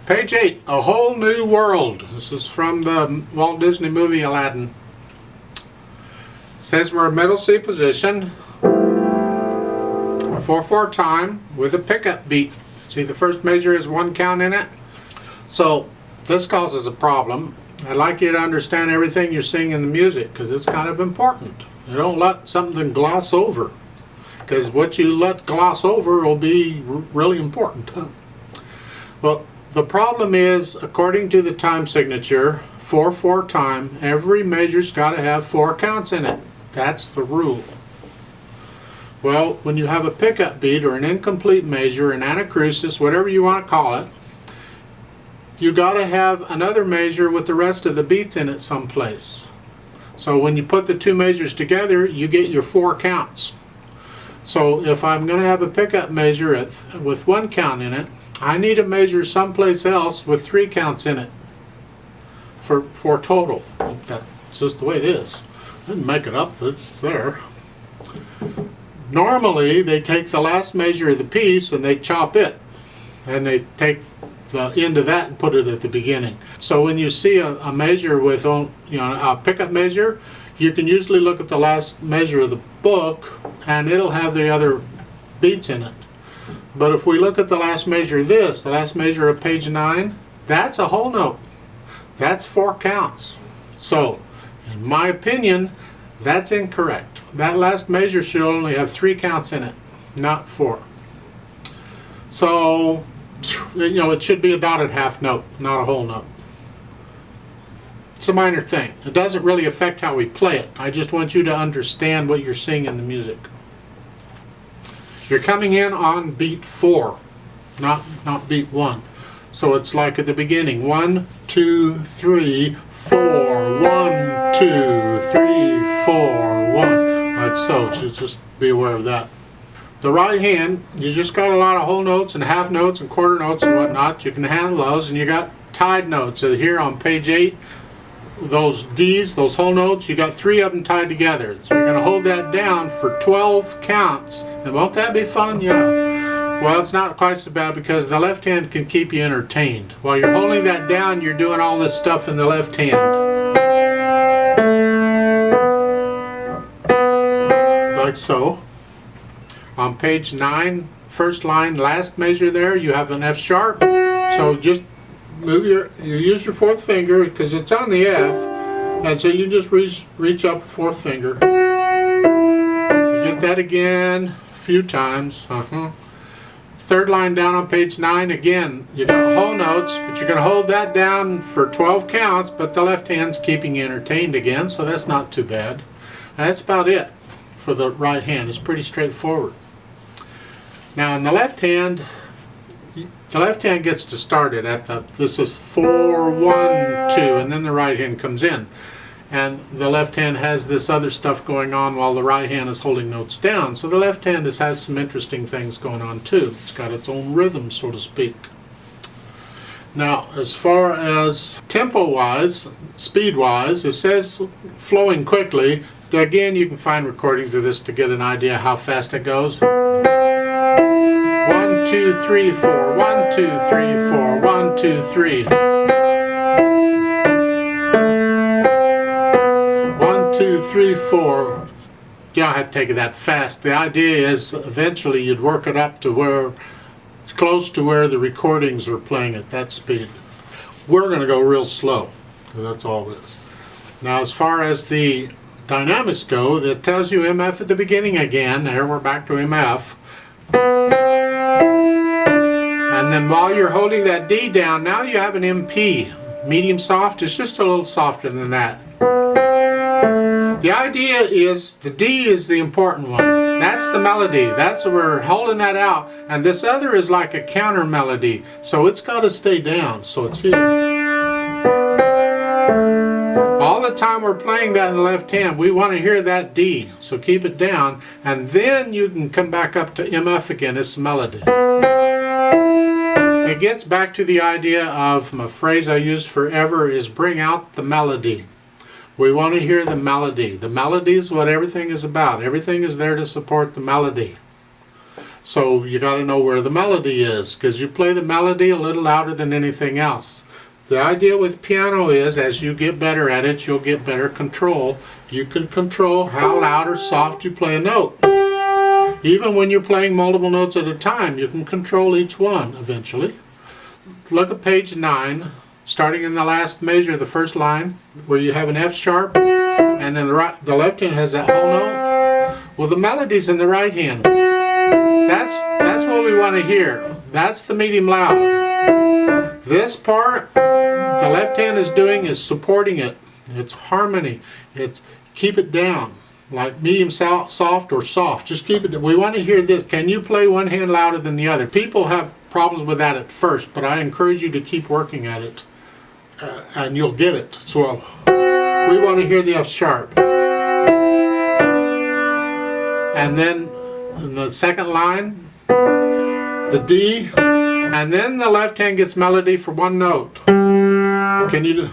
Page 8, A Whole New World. This is from the Walt Disney movie Alladin. It says we're in middle C position, a 4/4 time with a pickup beat. See, the first measure has one count in it. So this causes a problem. I'd like you to understand everything you're seeing in the music because it's kind of important. You don't let something gloss over, because what you let gloss over will be really important. Well, the problem is, according to the time signature, 4/4 time, every measure's got to have 4 counts in it. That's the rule. Well, when you have a pickup beat or an incomplete measure, an anacrusis, whatever you want to call it, you got to have another measure with the rest of the beats in it someplace. So when you put the two measures together, you get your 4 counts. So if I'm going to have a pickup measure with 1 count in it, I need a measure someplace else with 3 counts in it for total. That's just the way it is. I didn't make it up, it's there. Normally they take the last measure of the piece and they chop it, and they take the end of that and put it at the beginning. So when you see a measure with a pickup measure, you can usually look at the last measure of the book and it'll have the other beats in it. But if we look at the last measure of this, the last measure of page 9, that's a whole note. That's 4 counts. So, in my opinion, that's incorrect. That last measure should only have 3 counts in it, not 4. So, it should be a dotted half note, not a whole note. It's a minor thing. It doesn't really affect how we play it. I just want you to understand what you're seeing in the music. You're coming in on beat 4, not beat 1. So it's like at the beginning, 1, 2, 3, 4, 1, 2, 3, 4, 1, like so. So just be aware of that. The right hand, you just got a lot of whole notes and half notes and quarter notes and whatnot. You can handle those, and you got tied notes. So here on page 8, those D's, those whole notes, you got 3 of them tied together. So you're going to hold that down for 12 counts. And won't that be fun? Yeah. Well, it's not quite so bad because the left hand can keep you entertained. While you're holding that down, you're doing all this stuff in the left hand. Like so. On page 9, first line, last measure there, you have an F sharp. So just you use your 4th finger because it's on the F, and so you just reach up with 4th finger. You get that again a few times. Third line down on page 9, again, you got whole notes, but you're going to hold that down for 12 counts, but the left hand's keeping you entertained again, so that's not too bad. And that's about it for the right hand. It's pretty straightforward. Now in the left hand gets to start it at this is 4, 1, 2, and then the right hand comes in. And the left hand has this other stuff going on while the right hand is holding notes down. So the left hand has some interesting things going on too. It's got its own rhythm, so to speak. Now, as far as tempo-wise, speed-wise, it says flowing quickly. Again, you can find recordings of this to get an idea how fast it goes. 1, 2, 3, 4, 1, 2, 3, 4, 1, 2, 3. 1, 2, 3, 4. You don't have to take it that fast. The idea is eventually you'd work it up to where it's close to where the recordings are playing at that speed. We're going to go real slow. That's all it is. Now, as far as the dynamics go, it tells you MF at the beginning again. There, we're back to MF. And then while you're holding that D down, now you have an MP. Medium soft. It's just a little softer than that. The idea is the D is the important one. That's the melody. That's what we're holding that out. And this other is like a counter melody. So it's got to stay down. So it's here. All the time we're playing that in the left hand, we want to hear that D. So keep it down. And then you can come back up to MF again. It's the melody. It gets back to the idea of a phrase I use forever is bring out the melody. We want to hear the melody. The melody is what everything is about. Everything is there to support the melody. So you got to know where the melody is, because you play the melody a little louder than anything else. The idea with piano is, as you get better at it, you'll get better control. You can control how loud or soft you play a note. Even when you're playing multiple notes at a time, you can control each one eventually. Look at page 9, starting in the last measure, the first line, where you have an F sharp, and then the left hand has that whole note. Well, the melody's in the right hand. That's what we want to hear. That's the medium loud. This part, the left hand is doing is supporting it. It's harmony. It's keep it down, like medium soft or soft. Just keep it. We want to hear this. Can you play one hand louder than the other? People have problems with that at first, but I encourage you to keep working at it, and you'll get it. So we want to hear the F sharp, and then in the second line, the D, and then the left hand gets melody for one note. Can you do?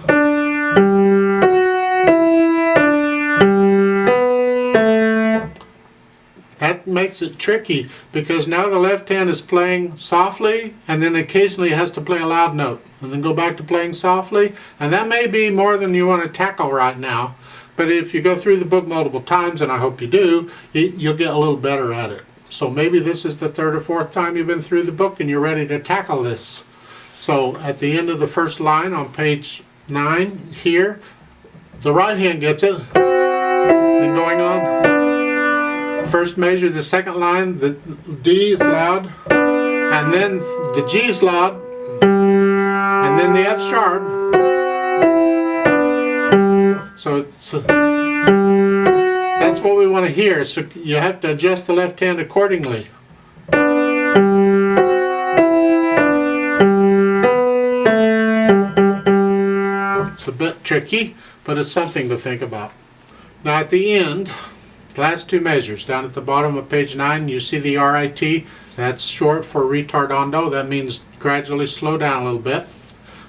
That makes it tricky, because now the left hand is playing softly, and then occasionally it has to play a loud note, and then go back to playing softly, and that may be more than you want to tackle right now. But if you go through the book multiple times, and I hope you do, you'll get a little better at it. So maybe this is the third or fourth time you've been through the book and you're ready to tackle this. So at the end of the first line on page 9 here, the right hand gets it. Then going on, first measure, the second line, the D is loud, and then the G is loud, and then the F sharp. So it's that's what we want to hear. So you have to adjust the left hand accordingly. It's a bit tricky, but it's something to think about. Now at the end, last two measures, down at the bottom of page 9, you see the RIT. That's short for retardando. That means gradually slow down a little bit.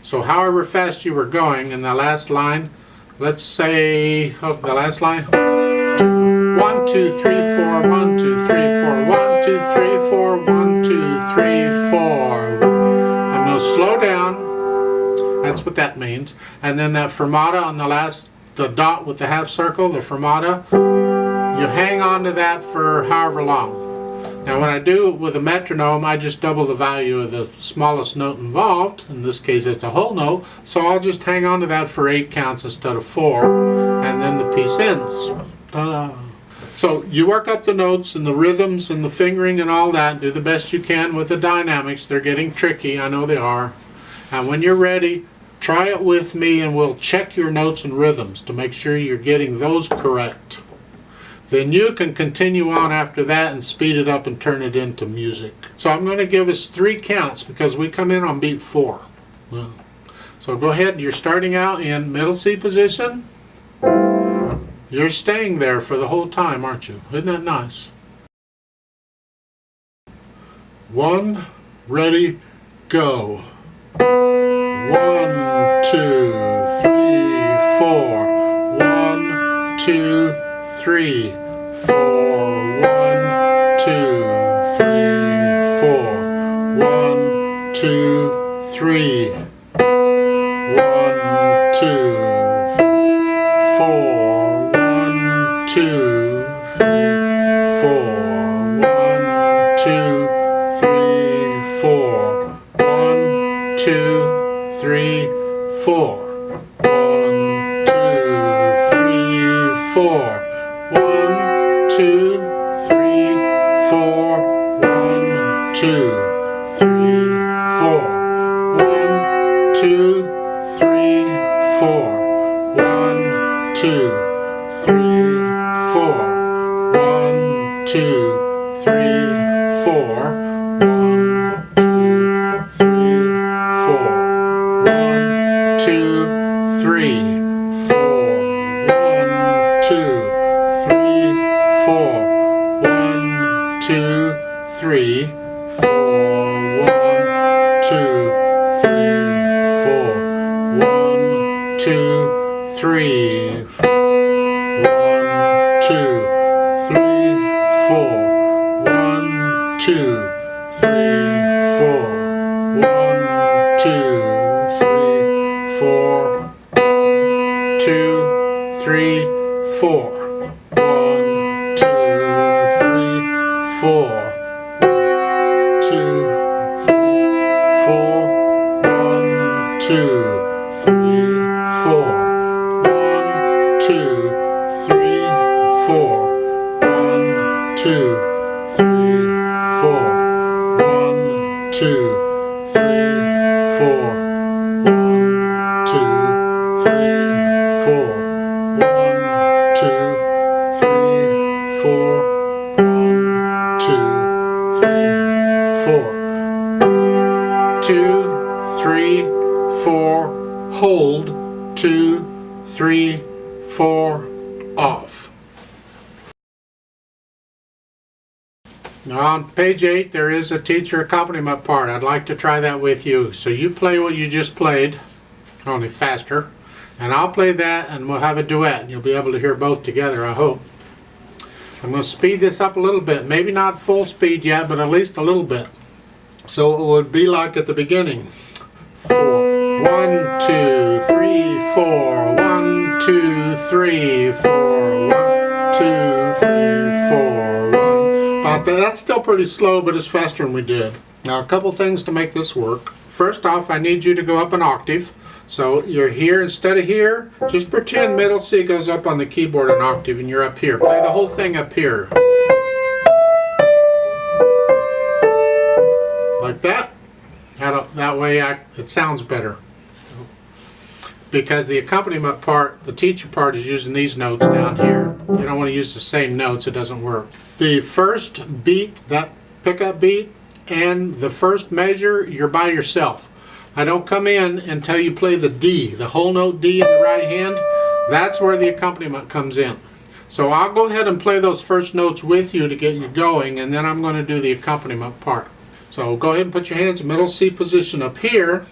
So however fast you were going in the last line, let's say, the last line, 1, 2, 3, 4, 1, 2, 3, 4, 1, 2, 3, 4, 1, 2, 3, 4. I'm going to slow down. That's what that means. And then that fermata on the last, the dot with the half circle, the fermata, you hang on to that for however long. Now when I do it with a metronome, I just double the value of the smallest note involved. In this case it's a whole note, so I'll just hang on to that for 8 counts instead of 4, and then the piece ends. Ta-da. So you work up the notes and the rhythms and the fingering and all that, do the best you can with the dynamics. They're getting tricky, I know they are. And when you're ready, try it with me and we'll check your notes and rhythms to make sure you're getting those correct. Then you can continue on after that and speed it up and turn it into music. So I'm going to give us 3 counts because we come in on beat 4. So go ahead, you're starting out in middle C position. You're staying there for the whole time, aren't you? Isn't that nice? 1, ready, go. 1, 2, 3, 4. 1, 2, 3, 4. 1, 2, 3, 4. 1, 2, 3. 1, 2, 4. 1, 2, 3, 4. 1, 2, 3, 4. 1, 2, 3, 4. 1, 2, 3, 4. 1, 2, 3, 4. 1, 2, 3, 4. 1, 2, 3, 4. 1, 2, 3, 4. 1, 2, 3, 4. 1, 2, 3, 4. 1, 2, 3, 4. 1, 2, 3, 4. 1, 2, 3, 4. 1, 2, 3, 4. 1, 2, 3, 1, 2, 3, 4. 1, 2. 2, 3, 4. 1, 2, 3, 4. 1, 2, 3, 4. 1, 2, 3, 4. 1, 2, 3, 4. 1, 2, 3, 4. 1, 2, 3, 4. 2, 3, 4. Hold. 2, 3, 4. Off. Now on page 8 there is a teacher accompaniment part. I'd like to try that with you. So you play what you just played, only faster, and I'll play that and we'll have a duet. You'll be able to hear both together, I hope. I'm going to speed this up a little bit. Maybe not full speed yet, but at least a little bit. So it would be like at the beginning. 4. 1, 2, 3, 4. 1, 2, 3, 4. 1, 2, 3, 4. 1. About that. That's still pretty slow, but it's faster than we did. Now a couple things to make this work. First off, I need you to go up an octave. So you're here instead of here. Just pretend middle C goes up on the keyboard an octave and you're up here. Play the whole thing up here. Like that. That way it sounds better. Because the accompaniment part, the teacher part, is using these notes down here. You don't want to use the same notes, it doesn't work. The first beat, that pickup beat, and the first measure, you're by yourself. I don't come in until you play the D, the whole note D in the right hand. That's where the accompaniment comes in. So I'll go ahead and play those first notes with you to get you going, and then I'm going to do the accompaniment part. So go ahead and put your hands in middle C position up here,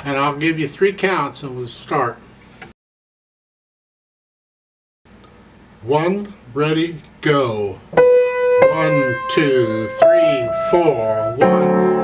and I'll give you 3 counts and we'll start. 1, ready, go. 1, 2, 3, 4. 1,